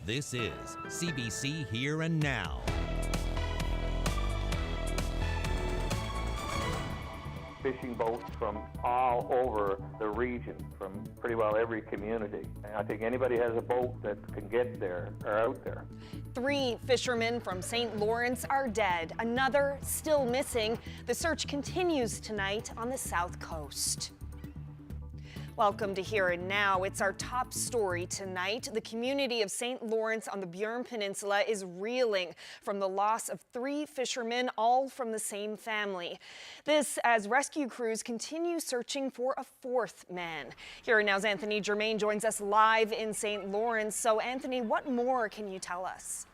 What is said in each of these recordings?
This is CBC Here and Now. Fishing boats from all over the region, from pretty well every community. And I think anybody has a boat that can get there are out there. 3 fishermen from St. Lawrence are dead. Another still missing. The search continues tonight on the South Coast. Welcome to Here and Now. It's our top story tonight. The community of St. Lawrence on the Burin Peninsula is reeling from the loss of 3 fishermen, all from the same family. This as rescue crews continue searching for a 4th man. Here and Now's Anthony Germain joins us live in St. Lawrence. So Anthony, what more can you tell us?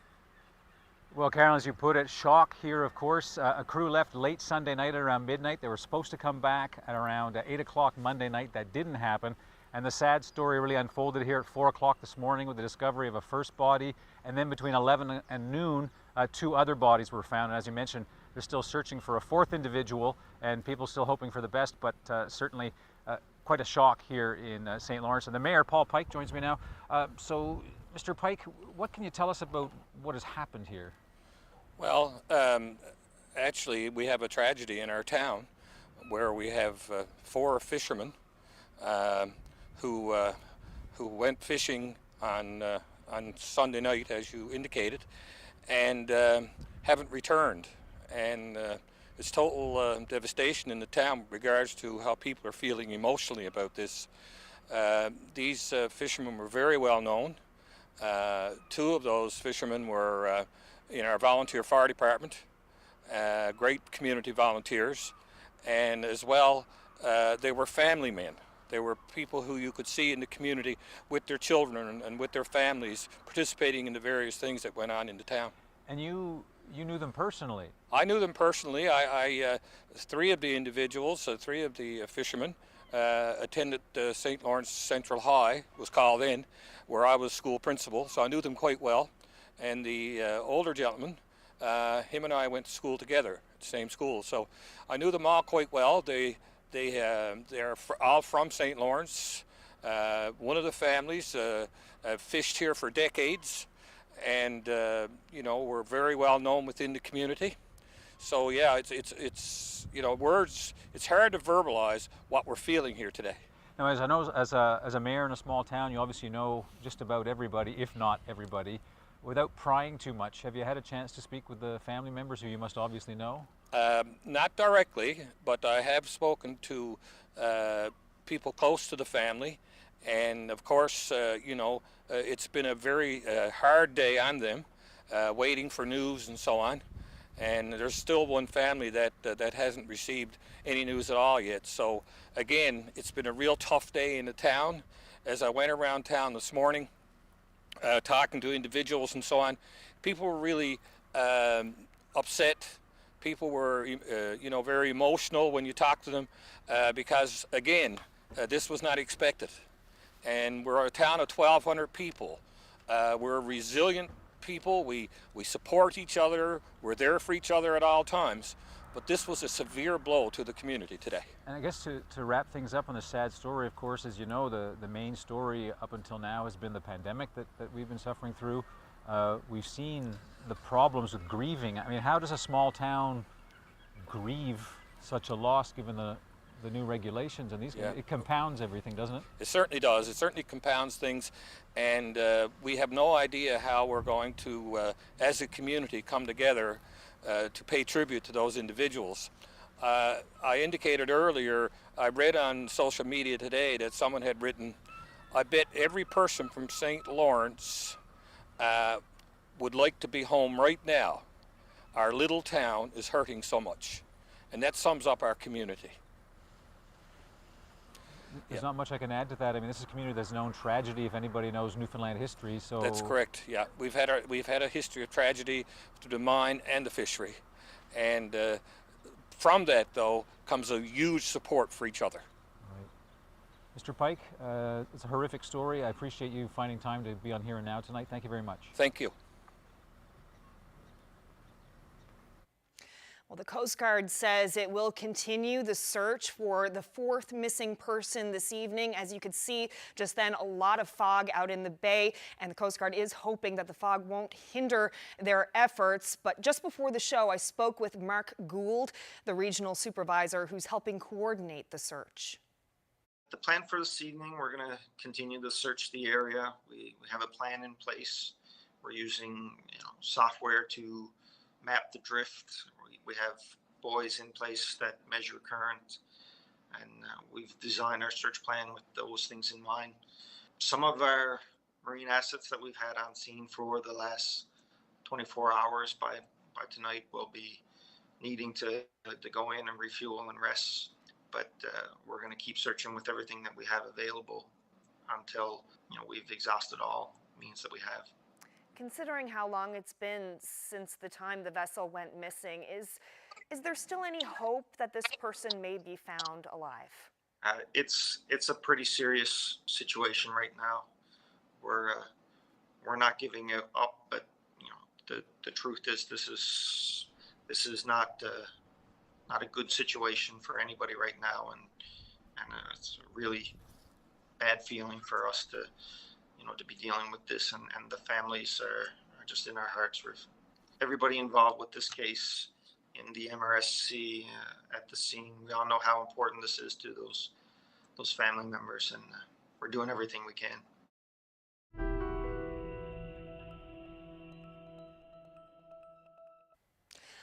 Well, Carol, as you put it, shock here, of course. A crew left late Sunday night at around midnight. They were supposed to come back at around 8 o'clock Monday night. That didn't happen. And the sad story really unfolded here at 4 o'clock this morning with the discovery of a first body. And then between 11 and noon, 2 other bodies were found. And as you mentioned, they're still searching for a 4th individual and people still hoping for the best, but certainly quite a shock here in St. Lawrence. And the mayor, Paul Pike, joins me now. So, Mr. Pike, what can you tell us about what has happened here? Well, actually, we have a tragedy in our town where we have 4 fishermen who went fishing on Sunday night, as you indicated, and haven't returned. And it's total devastation in the town with regards to how people are feeling emotionally about this. These fishermen were very well known. 2 of those fishermen were in our volunteer fire department, great community volunteers, and as well, they were family men. They were people who you could see in the community with their children and with their families participating in the various things that went on in the town. And you knew them personally? I knew them personally. I 3 of the individuals, 3 of the fishermen, attended St. Lawrence Central High, was called in, where I was school principal, so I knew them quite well. And the older gentleman, him and I went to school together at the same school, so I knew them all quite well. They're all from St. Lawrence. One of the families fished here for decades, and were very well known within the community. So yeah, it's words. It's hard to verbalize what we're feeling here today. Now, as I know, as a mayor in a small town, you obviously know just about everybody, if not everybody. Without prying too much, have you had a chance to speak with the family members who you must obviously know? Not directly, but I have spoken to people close to the family, and of course, it's been a very hard day on them, waiting for news and so on. And there's still one family that hasn't received any news at all yet. So again, it's been a real tough day in the town. As I went around town this morning, talking to individuals and so on, people were really upset. People were, very emotional when you talk to them because, again, this was not expected. And we're a town of 1,200 people. We're resilient people. We support each other. We're there for each other at all times. But this was a severe blow to the community today. And I guess to wrap things up on the sad story, of course, as you know, the main story up until now has been the pandemic that we've been suffering through. We've seen the problems with grieving. I mean, how does a small town grieve such a loss given the new regulations? And it compounds everything, doesn't it? It certainly does. It certainly compounds things. And we have no idea how we're going to, as a community, come together to pay tribute to those individuals. I indicated earlier, I read on social media today that someone had written, I bet every person from St. Lawrence would like to be home right now. Our little town is hurting so much. And that sums up our community. There's not much I can add to that. I mean, this is a community that's known tragedy, if anybody knows Newfoundland history, so... That's correct, yeah. We've had a history of tragedy through the mine and the fishery. And from that, though, comes a huge support for each other. Right. Mr. Pike, it's a horrific story. I appreciate you finding time to be on Here and Now tonight. Thank you very much. Thank you. Well, the Coast Guard says it will continue the search for the fourth missing person this evening. As you could see just then, a lot of fog out in the bay, and the Coast Guard is hoping that the fog won't hinder their efforts. But just before the show, I spoke with Mark Gould, the regional supervisor who's helping coordinate the search. The plan for this evening, we're going to continue to search the area. We have a plan in place. We're using software to map the drift. We have buoys in place that measure current, and we've designed our search plan with those things in mind. Some of our marine assets that we've had on scene for the last 24 hours by tonight will be needing to go in and refuel and rest. But we're going to keep searching with everything that we have available until we've exhausted all means that we have. Considering how long it's been since the time the vessel went missing, is there still any hope that this person may be found alive? It's a pretty serious situation right now. We're not giving it up, but the truth is this is not a good situation for anybody right now, and it's a really bad feeling for us to be dealing with this, and the families are just in our hearts with everybody involved with this case in the MRSC at the scene. We all know how important this is to those family members, and we're doing everything we can.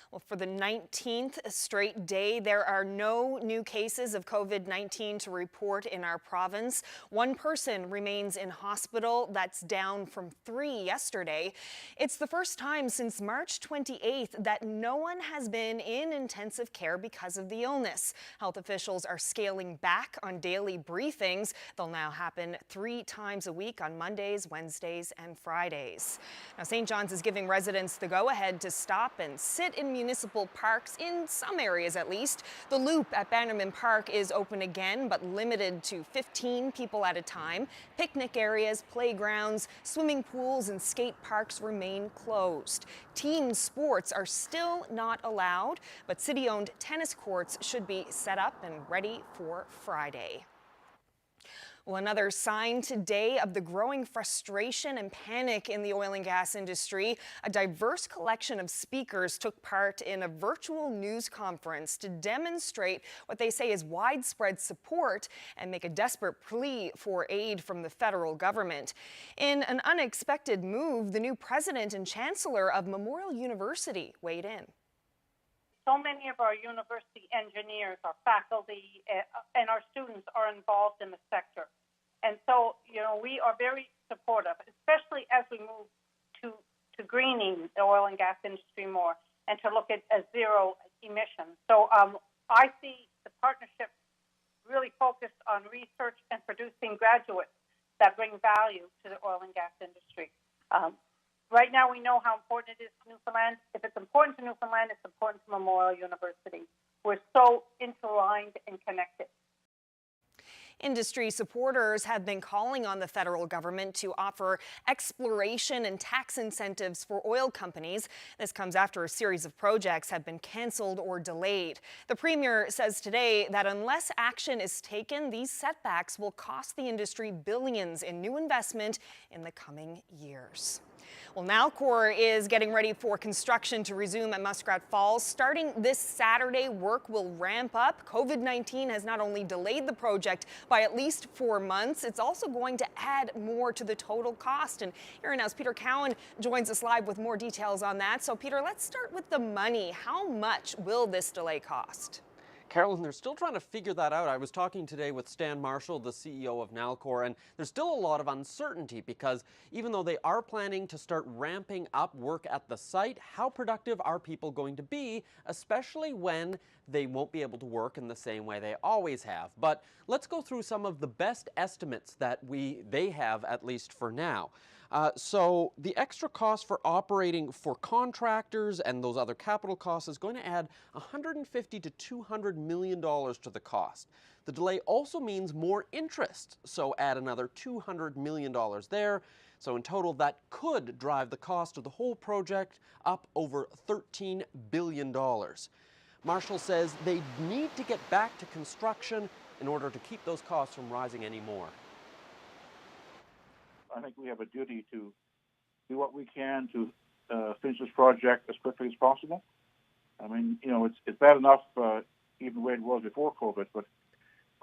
Well, for the 19th straight day, there are no new cases of COVID-19 to report in our province. One person remains in hospital. That's down from 3 yesterday. It's the first time since March 28th that no one has been in intensive care because of the illness. Health officials are scaling back on daily briefings. They'll now happen 3 times a week on Mondays, Wednesdays, and Fridays. Now, St. John's is giving residents the go-ahead to stop and sit in municipal parks, in some areas at least. The Loop at Bannerman Park is open again, but limited to 15 people at a time. Picnic areas, playgrounds, swimming pools, and skate parks remain closed. Team sports are still not allowed, but city-owned tennis courts should be set up and ready for Friday. Well, another sign today of the growing frustration and panic in the oil and gas industry. A diverse collection of speakers took part in a virtual news conference to demonstrate what they say is widespread support and make a desperate plea for aid from the federal government. In an unexpected move, the new president and chancellor of Memorial University weighed in. So many of our university engineers, our faculty, and our students are involved in the sector. And so, we are very supportive, especially as we move to greening the oil and gas industry more and to look at zero emissions. So I see the partnership really focused on research and producing graduates that bring value to the oil and gas industry. Right now, we know how important it is to Newfoundland. If it's important to Newfoundland, it's important to Memorial University. We're so intertwined and connected. Industry supporters have been calling on the federal government to offer exploration and tax incentives for oil companies. This comes after a series of projects have been canceled or delayed. The Premier says today that unless action is taken, these setbacks will cost the industry billions in new investment in the coming years. Well, Nalcor is getting ready for construction to resume at Muskrat Falls. Starting this Saturday, work will ramp up. COVID-19 has not only delayed the project by at least 4 months, it's also going to add more to the total cost. And here now's Peter Cowan joins us live with more details on that. So, Peter, let's start with the money. How much will this delay cost? Carolyn, they're still trying to figure that out. I was talking today with Stan Marshall, the CEO of Nalcor, and there's still a lot of uncertainty because even though they are planning to start ramping up work at the site, how productive are people going to be, especially when they won't be able to work in the same way they always have? But let's go through some of the best estimates that they have, at least for now. So the extra cost for operating for contractors and those other capital costs is going to add $150 to $200 million to the cost. The delay also means more interest, so add another $200 million there. So in total, that could drive the cost of the whole project up over $13 billion. Marshall says they need to get back to construction in order to keep those costs from rising anymore. I think we have a duty to do what we can to finish this project as quickly as possible. I mean, you know, it's bad enough even the way it was before COVID, but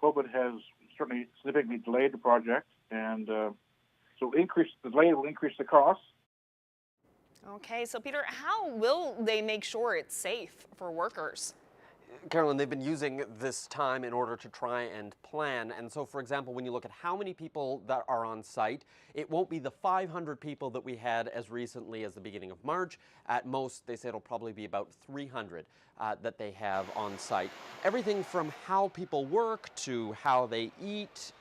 COVID has certainly significantly delayed the project, and so the delay will increase the costs. Okay, so Peter, how will they make sure it's safe for workers? Carolyn, they've been using this time in order to try and plan. And so, for example, when you look at how many people that are on site, it won't be the 500 people that we had as recently as the beginning of March. At most, they say it'll probably be about 300 that they have on site. Everything from how people work to how they eat,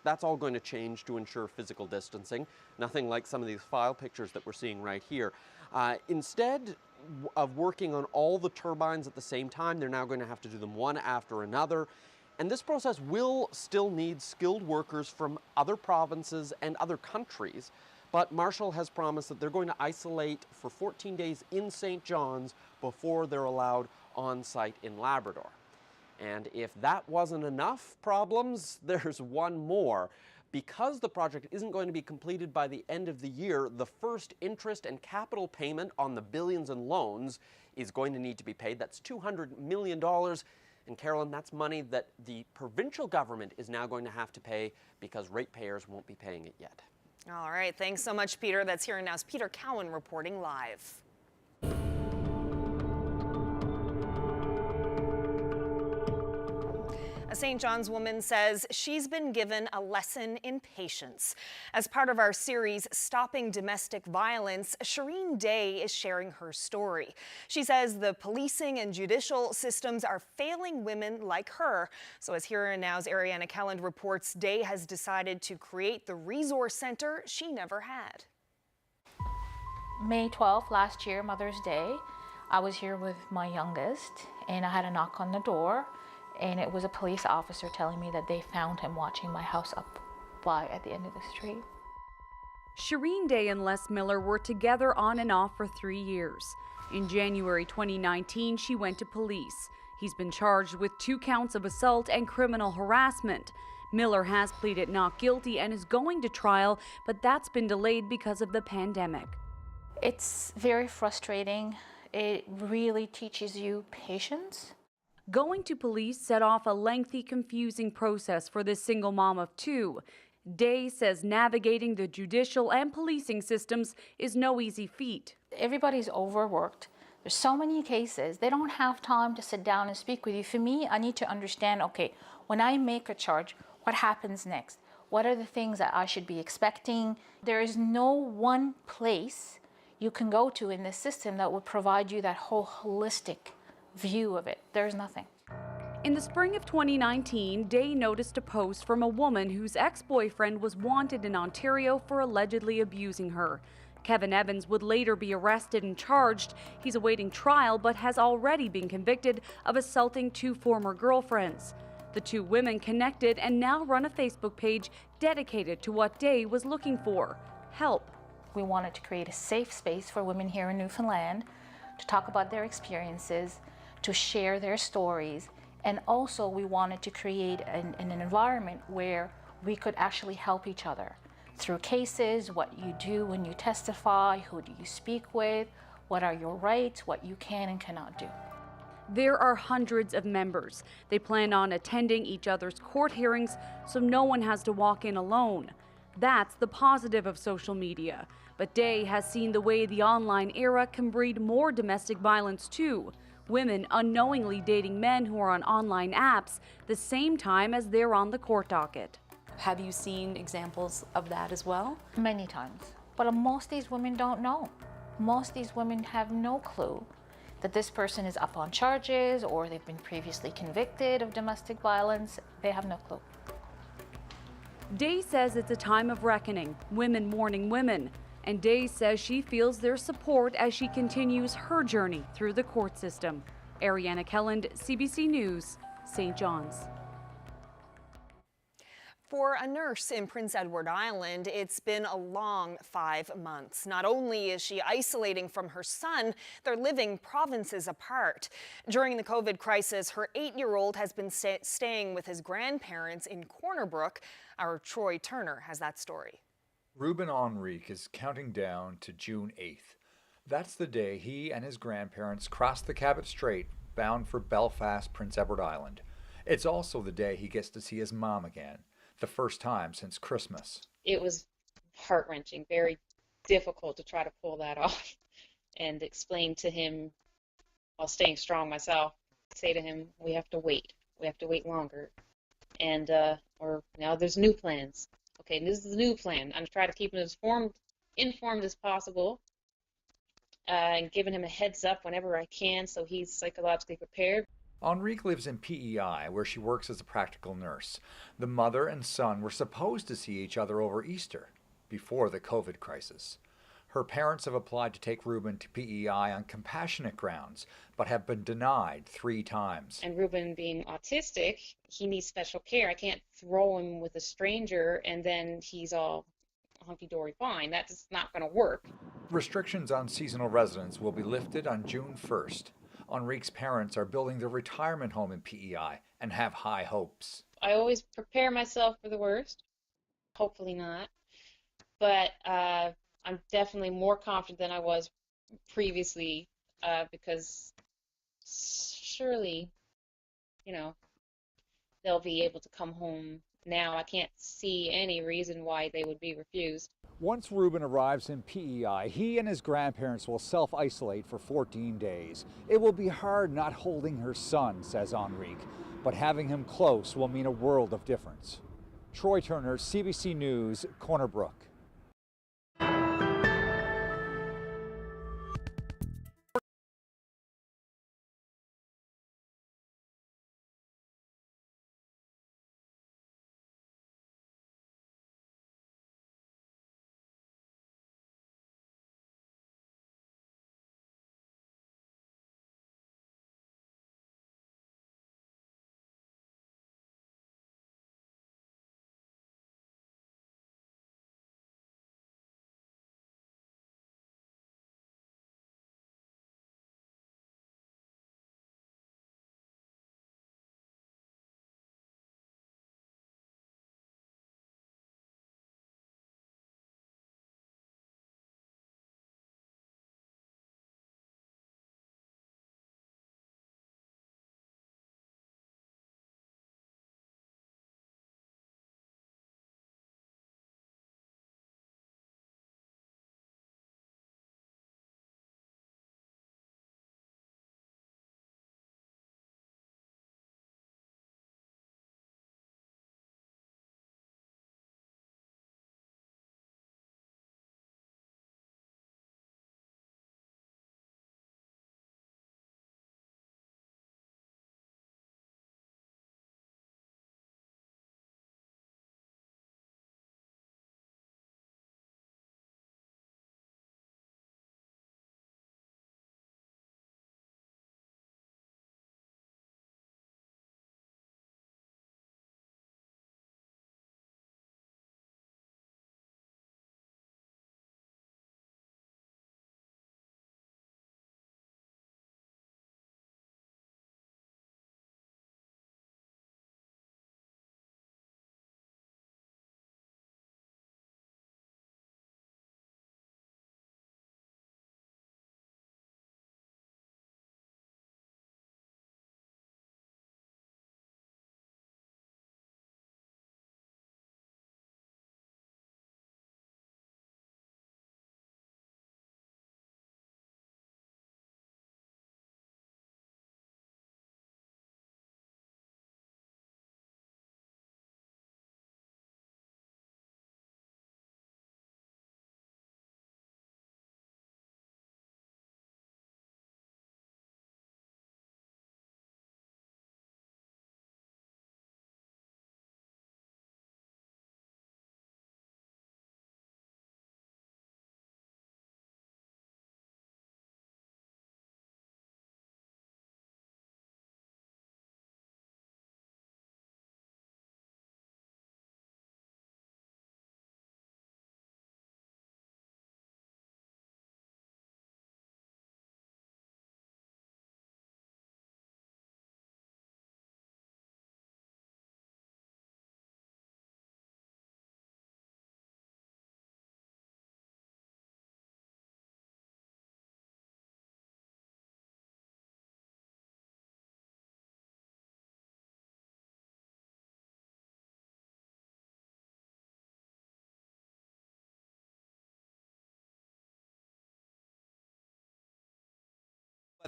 that's all going to change to ensure physical distancing. Nothing like some of these file pictures that we're seeing right here. Instead of working on all the turbines at the same time, they're now going to have to do them one after another. And this process will still need skilled workers from other provinces and other countries. But Marshall has promised that they're going to isolate for 14 days in St. John's before they're allowed on site in Labrador. And if that wasn't enough problems, there's one more. Because the project isn't going to be completed by the end of the year, the first interest and capital payment on the billions in loans is going to need to be paid. That's $200 million. And Carolyn, that's money that the provincial government is now going to have to pay because ratepayers won't be paying it yet. All right, thanks so much, Peter. That's Here and Now's Peter Cowan reporting live. A St. John's woman says she's been given a lesson in patience. As part of our series, Stopping Domestic Violence, Shireen Day is sharing her story. She says the policing and judicial systems are failing women like her. So as Here and Now's Ariana Kelland reports, Day has decided to create the resource center she never had. May 12th last year, Mother's Day, I was here with my youngest and I had a knock on the door. And it was a police officer telling me that they found him watching my house up at the end of the street. Shireen Day and Les Miller were together on and off for 3 years. In January 2019, she went to police. He's been charged with 2 counts of assault and criminal harassment. Miller has pleaded not guilty and is going to trial, but that's been delayed because of the pandemic. It's very frustrating. It really teaches you patience. Going to police set off a lengthy, confusing process for this single mom of 2. Day says navigating the judicial and policing systems is no easy feat. Everybody's overworked. There's so many cases. They don't have time to sit down and speak with you. For me, I need to understand, okay, when I make a charge, what happens next? What are the things that I should be expecting? There is no one place you can go to in this system that would provide you that whole holistic view of it. There's nothing. In the spring of 2019, Day noticed a post from a woman whose ex-boyfriend was wanted in Ontario for allegedly abusing her. Kevin Evans would later be arrested and charged. He's awaiting trial but has already been convicted of assaulting 2 former girlfriends. The 2 women connected and now run a Facebook page dedicated to what Day was looking for: help. We wanted to create a safe space for women here in Newfoundland to talk about their experiences, to share their stories, and also we wanted to create an environment where we could actually help each other through cases, what you do when you testify, who do you speak with, what are your rights, what you can and cannot do. There are hundreds of members. They plan on attending each other's court hearings so no one has to walk in alone. That's the positive of social media. But Day has seen the way the online era can breed more domestic violence too. Women unknowingly dating men who are on online apps the same time as they're on the court docket. Have you seen examples of that as well? Many times. But most of these women don't know. Most of these women have no clue that this person is up on charges or they've been previously convicted of domestic violence. They have no clue. Day says it's a time of reckoning, women mourning women. And Day says she feels their support as she continues her journey through the court system. Ariana Kelland, CBC News, St. John's. For a nurse in Prince Edward Island, it's been a long 5 months. Not only is she isolating from her son, they're living provinces apart. During the COVID crisis, her 8-year-old has been staying with his grandparents in Corner Brook. Our Troy Turner has that story. Ruben Enrique is counting down to June 8th. That's the day he and his grandparents crossed the Cabot Strait, bound for Belfast, Prince Edward Island. It's also the day he gets to see his mom again. The first time since Christmas. It was heart-wrenching, very difficult to try to pull that off and explain to him, while staying strong myself, say to him, we have to wait longer. And, or now there's new plans. Okay, this is the new plan. I'm trying to keep him as informed as possible, and giving him a heads up whenever I can so he's psychologically prepared. Enrique lives in PEI, where she works as a practical nurse. The mother and son were supposed to see each other over Easter, before the COVID crisis. Her parents have applied to take Ruben to PEI on compassionate grounds, but have been denied 3 times. And Ruben being autistic, he needs special care. I can't throw him with a stranger and then he's all hunky-dory fine. That's not going to work. Restrictions on seasonal residents will be lifted on June 1st. Enrique's parents are building their retirement home in PEI and have high hopes. I always prepare myself for the worst. Hopefully not. But I'm definitely more confident than I was previously because surely, they'll be able to come home now. I can't see any reason why they would be refused. Once Ruben arrives in PEI, he and his grandparents will self-isolate for 14 days. It will be hard not holding her son, says Enrique, but having him close will mean a world of difference. Troy Turner, CBC News, Corner Brook.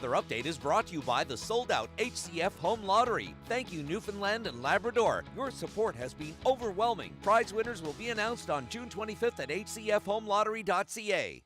Weather update is brought to you by the sold-out HCF Home Lottery. Thank you, Newfoundland and Labrador. Your support has been overwhelming. Prize winners will be announced on June 25th at hcfhomelottery.ca.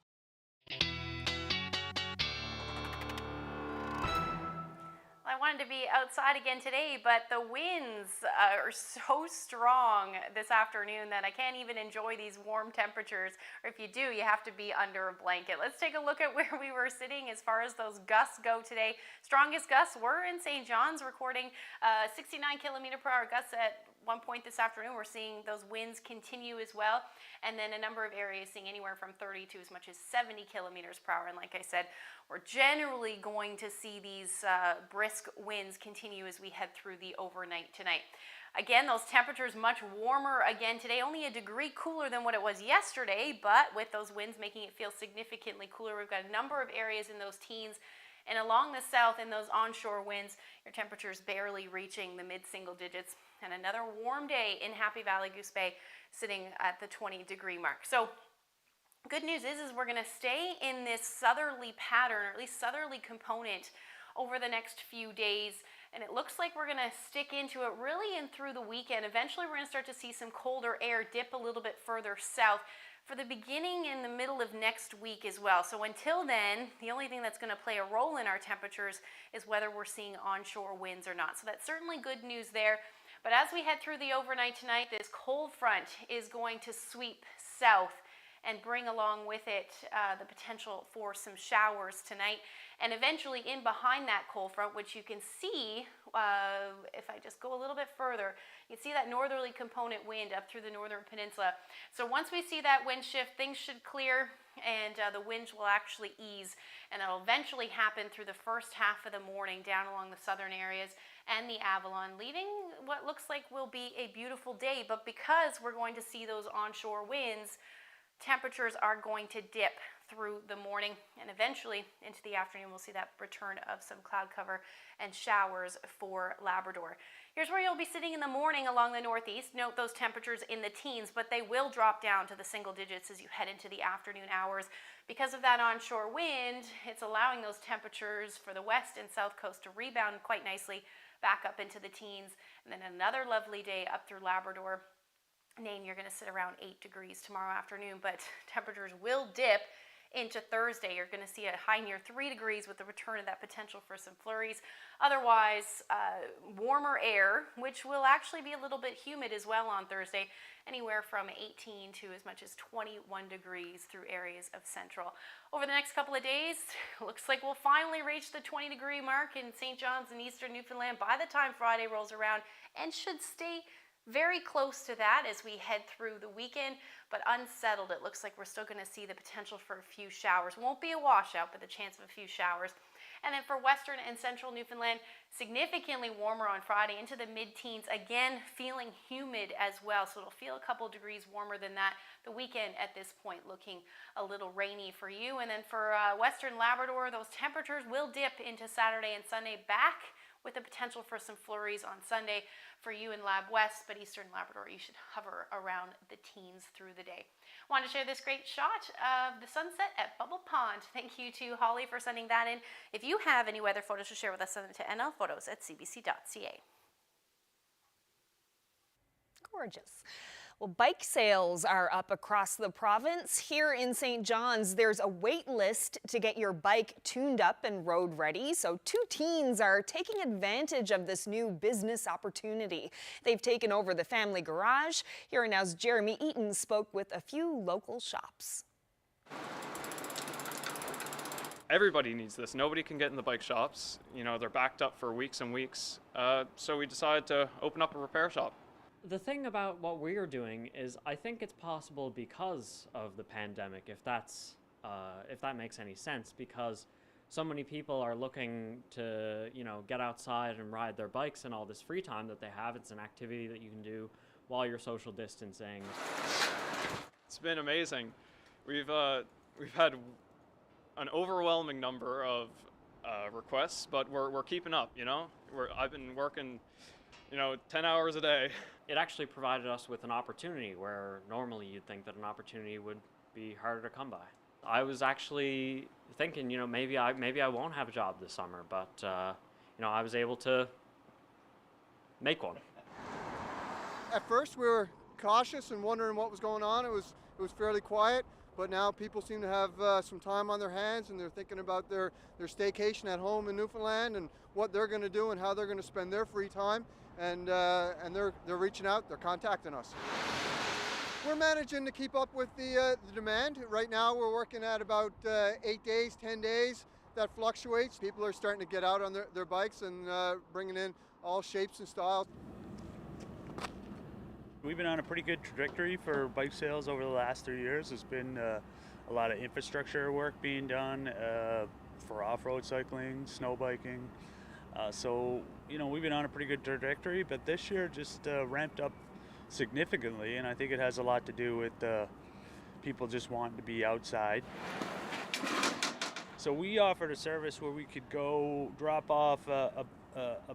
I wanted to be outside again today, but the winds are so strong this afternoon that I can't even enjoy these warm temperatures. Or if you do, you have to be under a blanket. Let's take a look at where we were sitting as far as those gusts go today. Strongest gusts were in St. John's, recording 69 kilometer per hour gusts at one point this afternoon. We're seeing those winds continue as well. And then a number of areas seeing anywhere from 30 to as much as 70 kilometers per hour. And like I said, we're generally going to see these brisk winds continue as we head through the overnight tonight. Again, those temperatures much warmer again today, only a degree cooler than what it was yesterday, but with those winds making it feel significantly cooler. We've got a number of areas in those teens, and along the south in those onshore winds, your temperatures barely reaching the mid-single digits. And another warm day in Happy Valley, Goose Bay, sitting at the 20-degree mark. So good news is we're going to stay in this southerly pattern, or at least southerly component, over the next few days. And it looks like we're going to stick into it really in through the weekend. Eventually, we're going to start to see some colder air dip a little bit further south for the beginning in the middle of next week as well. So until then, the only thing that's going to play a role in our temperatures is whether we're seeing onshore winds or not. So that's certainly good news there. But as we head through the overnight tonight, this cold front is going to sweep south and bring along with it the potential for some showers tonight. And eventually in behind that cold front, which you can see, if I just go a little bit further, you can see that northerly component wind up through the northern peninsula. So once we see that wind shift, things should clear and the winds will actually ease. And that'll eventually happen through the first half of the morning down along the southern areas and the Avalon, leaving what looks like will be a beautiful day. But because we're going to see those onshore winds, temperatures are going to dip through the morning, and eventually into the afternoon we'll see that return of some cloud cover and showers for Labrador. Here's where you'll be sitting in the morning along the northeast. Note those temperatures in the teens, but they will drop down to the single digits as you head into the afternoon hours. Because of that onshore wind, it's allowing those temperatures for the west and south coast to rebound quite nicely back up into the teens. And then another lovely day up through Labrador. Nain, you're going to sit around 8 degrees tomorrow afternoon, but temperatures will dip into Thursday. You're going to see a high near 3 degrees with the return of that potential for some flurries. Otherwise, warmer air, which will actually be a little bit humid as well on Thursday, anywhere from 18 to as much as 21 degrees through areas of central. Over the next couple of days, looks like we'll finally reach the 20-degree mark in St. John's and eastern Newfoundland by the time Friday rolls around, and should stay very close to that as we head through the weekend, but unsettled. It looks like we're still going to see the potential for a few showers. Won't be a washout, but the chance of a few showers. And then for western and central Newfoundland, significantly warmer on Friday into the mid-teens. Again, feeling humid as well, so it'll feel a couple degrees warmer than that. The weekend at this point looking a little rainy for you. And then for western Labrador, those temperatures will dip into Saturday and Sunday, back with the potential for some flurries on Sunday for you in Lab West, but eastern Labrador, you should hover around the teens through the day. Want to share this great shot of the sunset at Bubble Pond. Thank you to Holly for sending that in. If you have any weather photos to share with us, send them to nlphotos@cbc.ca. Gorgeous. Well, bike sales are up across the province. Here in St. John's, there's a wait list to get your bike tuned up and road ready. So 2 teens are taking advantage of this new business opportunity. They've taken over the family garage. Here Now's Jeremy Eaton spoke with a few local shops. Everybody needs this. Nobody can get in the bike shops. You know, they're backed up for weeks and weeks. So we decided to open up a repair shop. The thing about what we're doing is I think it's possible because of the pandemic, if that makes any sense, because so many people are looking to, you know, get outside and ride their bikes and all this free time that they have. It's an activity that you can do while you're social distancing. It's been amazing. We've had an overwhelming number of requests, but we're keeping up, you know? I've been working, you know, 10 hours a day. It actually provided us with an opportunity where normally you'd think that an opportunity would be harder to come by. I was actually thinking, maybe I won't have a job this summer, but I was able to make one. At first we were cautious and wondering what was going on. It was fairly quiet, but now people seem to have some time on their hands, and they're thinking about their staycation at home in Newfoundland and what they're going to do and how they're going to spend their free time, and they're reaching out, they're contacting us. We're managing to keep up with the demand. Right now we're working at about 8 days, 10 days. That fluctuates. People are starting to get out on their bikes and bringing in all shapes and styles. We've been on a pretty good trajectory for bike sales over the last 3 years. There's been a lot of infrastructure work being done for off-road cycling, snow biking. So we've been on a pretty good trajectory, but this year just ramped up significantly, and I think it has a lot to do with people just wanting to be outside. So we offered a service where we could go drop off a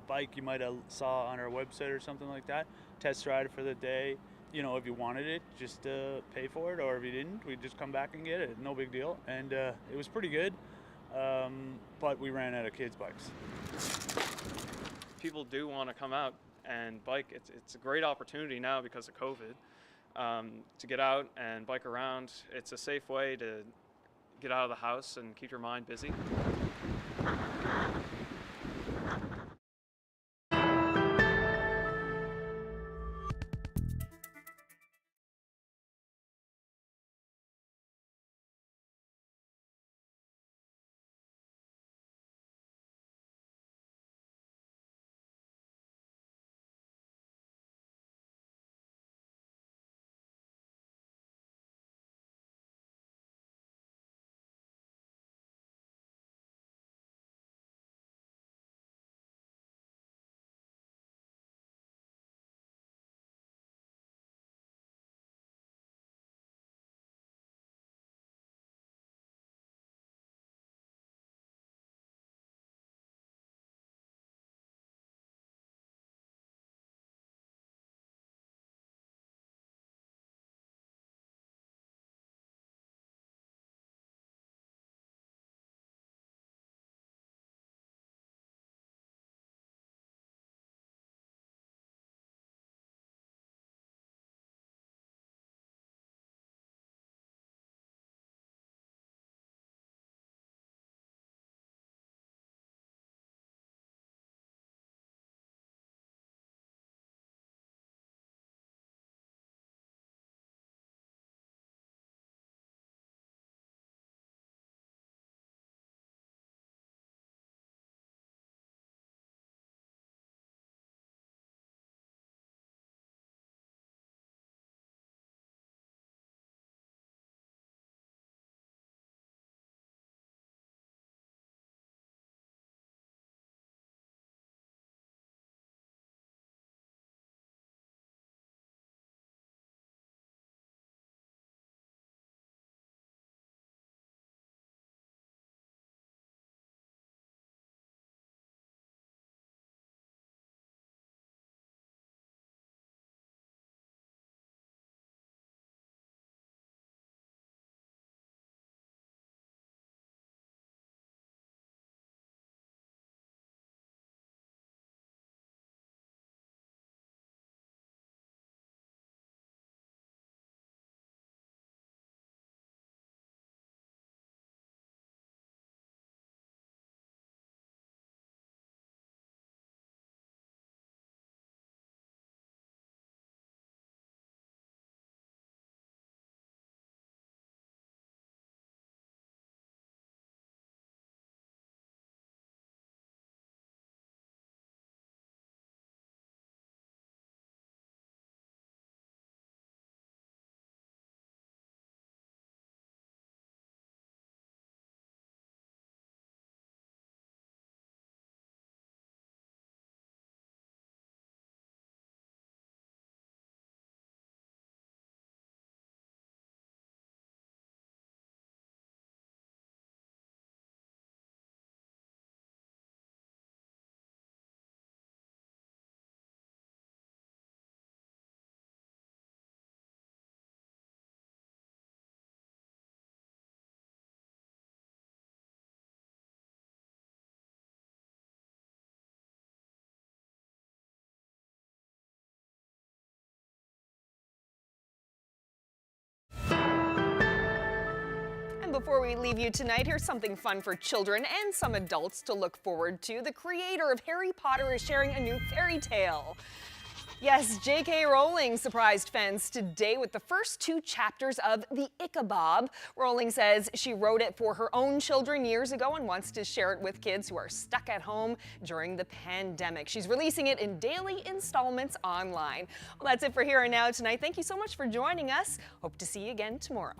bike you might have saw on our website or something like that, test ride it for the day. If you wanted it, just pay for it, or if you didn't, we'd just come back and get it. No big deal. And it was pretty good, but we ran out of kids' bikes. People do want to come out and bike. It's a great opportunity now because of COVID to get out and bike around. It's a safe way to get out of the house and keep your mind busy. before we leave you tonight, here's something fun for children and some adults to look forward to. The creator of Harry Potter is sharing a new fairy tale. Yes, J.K. Rowling surprised fans today with the first 2 chapters of The Ichabod. Rowling says she wrote it for her own children years ago and wants to share it with kids who are stuck at home during the pandemic. She's releasing it in daily installments online. Well, that's it for Here and Now tonight. Thank you so much for joining us. Hope to see you again tomorrow.